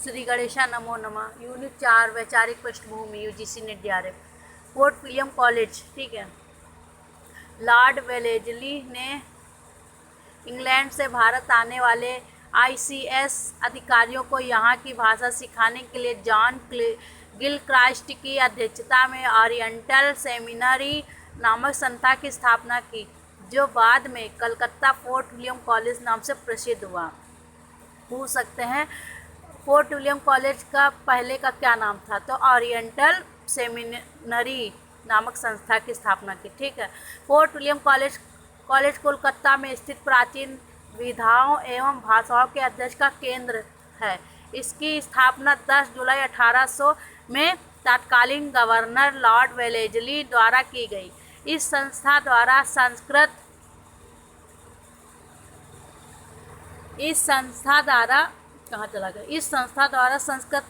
श्री गणेशा नमो नमः। यूनिट 4 वैचारिक पृष्ठभूमि UGC net DRF। Fort William college, ठीक है। लॉर्ड वेलेजली ने इंग्लैंड से भारत आने वाले ICS अधिकारियों को यहाँ की भाषा सिखाने के लिए जॉन गिलक्राइस्ट की अध्यक्षता में ओरिएंटल सेमिनरी नामक संस्था की स्थापना की, जो बाद में कलकत्ता फोर्ट विलियम कॉलेज नाम से प्रसिद्ध हुआ। पूछ सकते हैं फोर्ट विलियम कॉलेज का पहले का क्या नाम था, तो ओरिएंटल सेमिनरी नामक संस्था की स्थापना की, ठीक है। फोर्ट विलियम कॉलेज कोलकाता में स्थित प्राचीन विधाओं एवं भाषाओं के अध्ययन का केंद्र है। इसकी स्थापना 10 जुलाई 1800 में तत्कालीन गवर्नर लॉर्ड वेलेजली द्वारा की गई। इस संस्था द्वारा संस्कृत,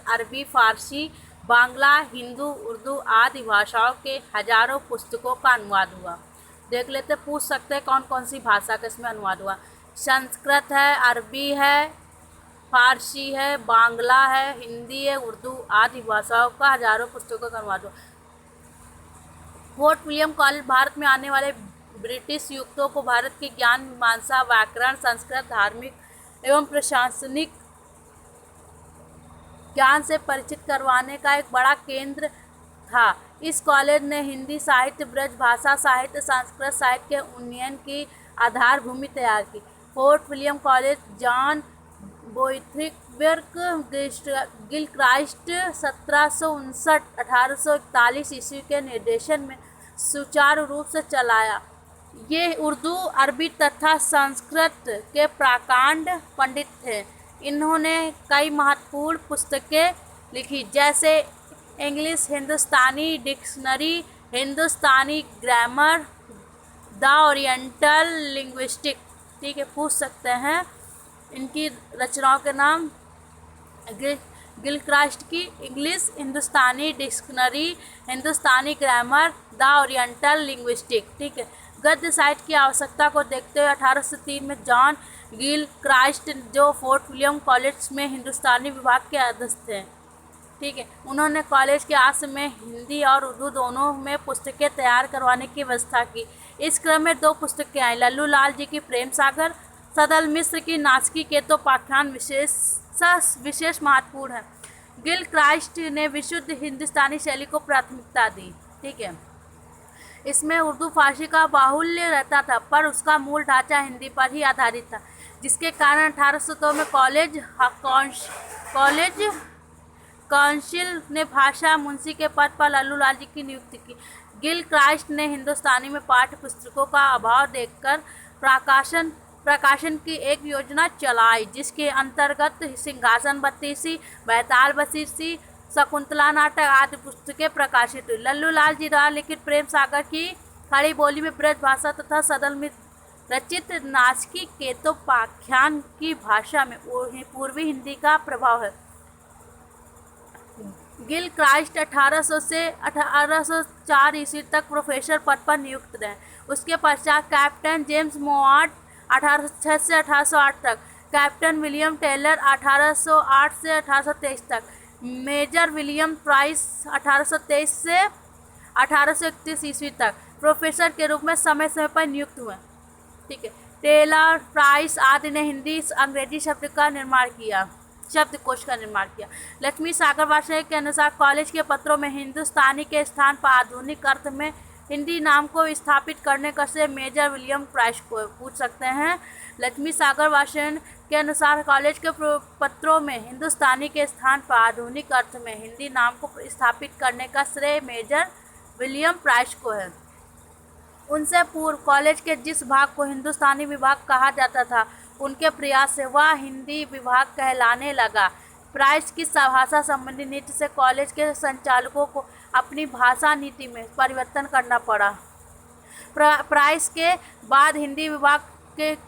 अरबी, फारसी, बांग्ला, हिंदू, उर्दू आदि भाषाओं के हजारों पुस्तकों का अनुवाद हुआ। देख लेते, पूछ सकते हैं कौन कौन सी भाषा का इसमें अनुवाद हुआ। संस्कृत है, अरबी है, फारसी है, बांग्ला है, हिंदी है, उर्दू आदि भाषाओं का हजारों पुस्तकों का अनुवाद हुआ। फोर्ट विलियम कॉलेज भारत में आने वाले ब्रिटिश युवकों को भारत के ज्ञान, मीमांसा, व्याकरण, संस्कृत, धार्मिक एवं प्रशासनिक ज्ञान से परिचित करवाने का एक बड़ा केंद्र था। इस कॉलेज ने हिंदी साहित्य, ब्रज भाषा साहित्य, संस्कृत साहित्य के उन्नयन की आधार भूमि तैयार की। फोर्ट विलियम कॉलेज जॉन बोथ्रिकबर्ग गिलक्राइस्ट 1759-1841 ईस्वी के निर्देशन में सुचारू रूप से चलाया। ये उर्दू, अरबी तथा संस्कृत के प्रकांड पंडित थे। इन्होंने कई महत्वपूर्ण पुस्तकें लिखी, जैसे English Hindustani dictionary, Hindustani grammar, the oriental linguistic, ठीक है। पूछ सकते हैं इनकी रचनाओं के नाम। गिलक्राइस्ट की English Hindustani dictionary, Hindustani grammar, the oriental linguistic, ठीक है। गद्य साहित्य की आवश्यकता को देखते हुए 1803 में जॉन गिलक्राइस्ट, जो फोर्ट विलियम कॉलेज में हिंदुस्तानी विभाग के अध्यक्ष थे, ठीक है, उन्होंने कॉलेज के आश्रम में हिंदी और उर्दू दोनों में पुस्तकें तैयार करवाने की व्यवस्था की। इस क्रम में 2 पुस्तकें आई, लल्लू लाल जी की प्रेम सागर, सदल मिश्र की नाचकी केतोपाख्यान विशेष महत्वपूर्ण है। गिलक्राइस्ट ने विशुद्ध हिंदुस्तानी शैली को प्राथमिकता दी, ठीक है। इसमें उर्दू फारसी का बाहुल्य रहता था, पर उसका मूल ढांचा हिंदी पर ही आधारित था, जिसके कारण 1802 में कॉलेज काउंसिल ने भाषा मुंशी के पद पर लल्लू लाल जी की नियुक्ति की। गिलक्राइस्ट ने हिंदुस्तानी में पाठ्य पुस्तकों का अभाव देखकर प्रकाशन की एक योजना चलाई, जिसके अंतर्गत सिंहासन बत्तीसी, बैताल बत्तीसी, शकुंतला नाटक आदि पुस्तकें प्रकाशित हुई। लल्लू लाल जी द्वारा लिखित प्रेम सागर की खड़ी बोली में ब्रज भाषा तथा सदल में रचित नाचकी केतोपाख्यान की भाषा में पूर्वी हिंदी का प्रभाव है। गिलक्राइस्ट 1800 से 1804 ईस्वी तक प्रोफेसर पद पर नियुक्त रहे। उसके पश्चात कैप्टन जेम्स मोवाट 1806 से 1808 तक, कैप्टन विलियम टेलर 1808 से 1823 तक, मेजर विलियम प्राइस 1823 से 1831 ईस्वी तक प्रोफेसर के रूप में समय समय पर नियुक्त हुए, ठीक है। टेलर, प्राइस आदि ने हिंदी अंग्रेजी शब्दकोश का निर्माण किया। लक्ष्मी सागर वार्षिक के अनुसार कॉलेज के पत्रों में हिंदुस्तानी के स्थान पर आधुनिक अर्थ में हिंदी नाम को स्थापित करने का श्रेय मेजर विलियम प्राइस को। पूछ सकते हैं लक्ष्मी सागर वार्षिक के अनुसार कॉलेज के पत्रों में हिंदुस्तानी के स्थान पर आधुनिक अर्थ में हिंदी नाम को स्थापित करने का श्रेय मेजर विलियम प्राइस को है। उनसे पूर्व कॉलेज के जिस भाग को हिंदुस्तानी विभाग कहा जाता था, उनके प्रयास से वह हिंदी विभाग कहलाने लगा। प्राइस की भाषा संबंधी नीति से कॉलेज के संचालकों को अपनी भाषा नीति में परिवर्तन करना पड़ा। प्राइस के बाद हिंदी विभाग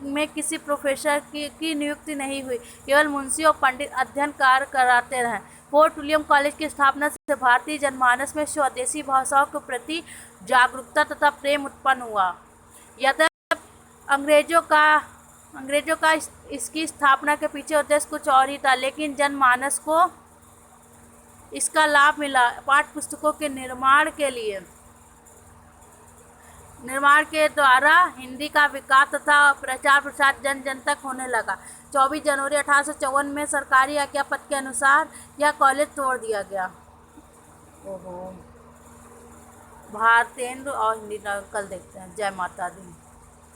में किसी प्रोफेसर की नियुक्ति नहीं हुई, केवल मुंशी और पंडित अध्ययन कार्य कराते रहे। फोर्ट विलियम कॉलेज की स्थापना से भारतीय जनमानस में स्वदेशी भाषाओं के प्रति जागरूकता तथा प्रेम उत्पन्न हुआ। यद्यपि अंग्रेजों का अंग्रेजों का इसकी स्थापना के पीछे उद्देश्य कुछ और ही था, लेकिन जनमानस को इसका लाभ मिला। पाठ्य पुस्तकों के निर्माण के द्वारा हिंदी का विकास तथा प्रचार प्रसार जन जन तक होने लगा। 24 जनवरी 1854 में सरकारी आज्ञापत्र के अनुसार यह कॉलेज तोड़ दिया गया। ओहो, भारतेंद्र और हिंदी कल देखते हैं। जय माता दी।